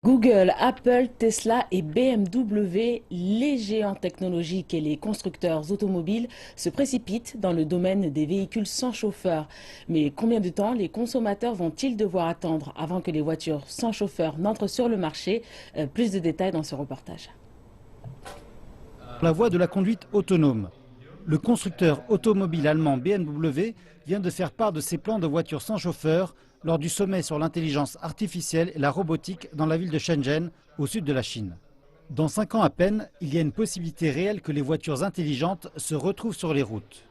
Google, Apple, Tesla et BMW, les géants technologiques et les constructeurs automobiles se précipitent dans le domaine des véhicules sans chauffeur. Mais combien de temps les consommateurs vont-ils devoir attendre avant que les voitures sans chauffeur n'entrent sur le marché? Plus de détails dans ce reportage. La voie de la conduite autonome. Le constructeur automobile allemand BMW vient de faire part de ses plans de voitures sans chauffeur lors du sommet sur l'intelligence artificielle et la robotique dans la ville de Shenzhen, au sud de la Chine. Dans 5 ans à peine, il y a une possibilité réelle que les voitures intelligentes se retrouvent sur les routes.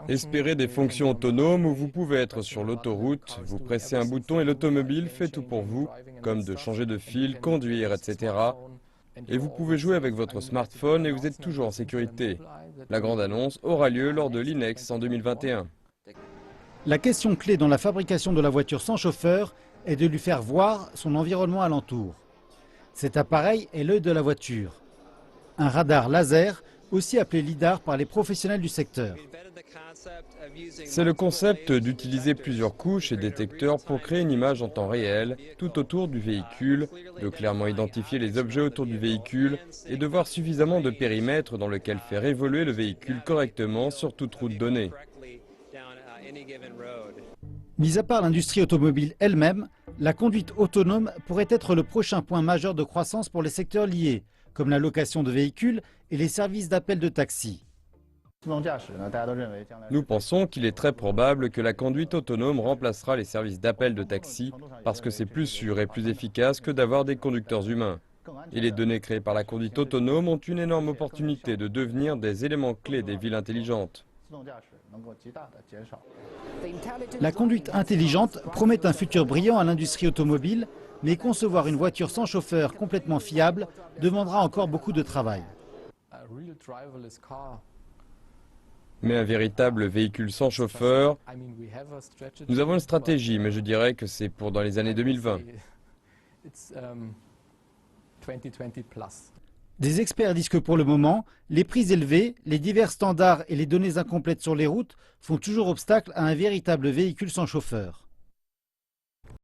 Espérez des fonctions autonomes où vous pouvez être sur l'autoroute, vous pressez un bouton et l'automobile fait tout pour vous, comme de changer de fil, conduire, etc. Et vous pouvez jouer avec votre smartphone et vous êtes toujours en sécurité. La grande annonce aura lieu lors de l'INEX en 2021. La question clé dans la fabrication de la voiture sans chauffeur est de lui faire voir son environnement alentour. Cet appareil est l'œil de la voiture. Un radar laser, aussi appelé LiDAR par les professionnels du secteur. C'est le concept d'utiliser plusieurs couches et détecteurs pour créer une image en temps réel tout autour du véhicule, de clairement identifier les objets autour du véhicule et de voir suffisamment de périmètre dans lequel faire évoluer le véhicule correctement sur toute route donnée. Mis à part l'industrie automobile elle-même, la conduite autonome pourrait être le prochain point majeur de croissance pour les secteurs liés, comme la location de véhicules et les services d'appel de taxi. Nous pensons qu'il est très probable que la conduite autonome remplacera les services d'appel de taxi parce que c'est plus sûr et plus efficace que d'avoir des conducteurs humains. Et les données créées par la conduite autonome ont une énorme opportunité de devenir des éléments clés des villes intelligentes. La conduite intelligente promet un futur brillant à l'industrie automobile, mais concevoir une voiture sans chauffeur complètement fiable demandera encore beaucoup de travail. Mais un véritable véhicule sans chauffeur, nous avons une stratégie, mais je dirais que c'est pour dans les années 2020. Des experts disent que pour le moment, les prix élevés, les divers standards et les données incomplètes sur les routes font toujours obstacle à un véritable véhicule sans chauffeur.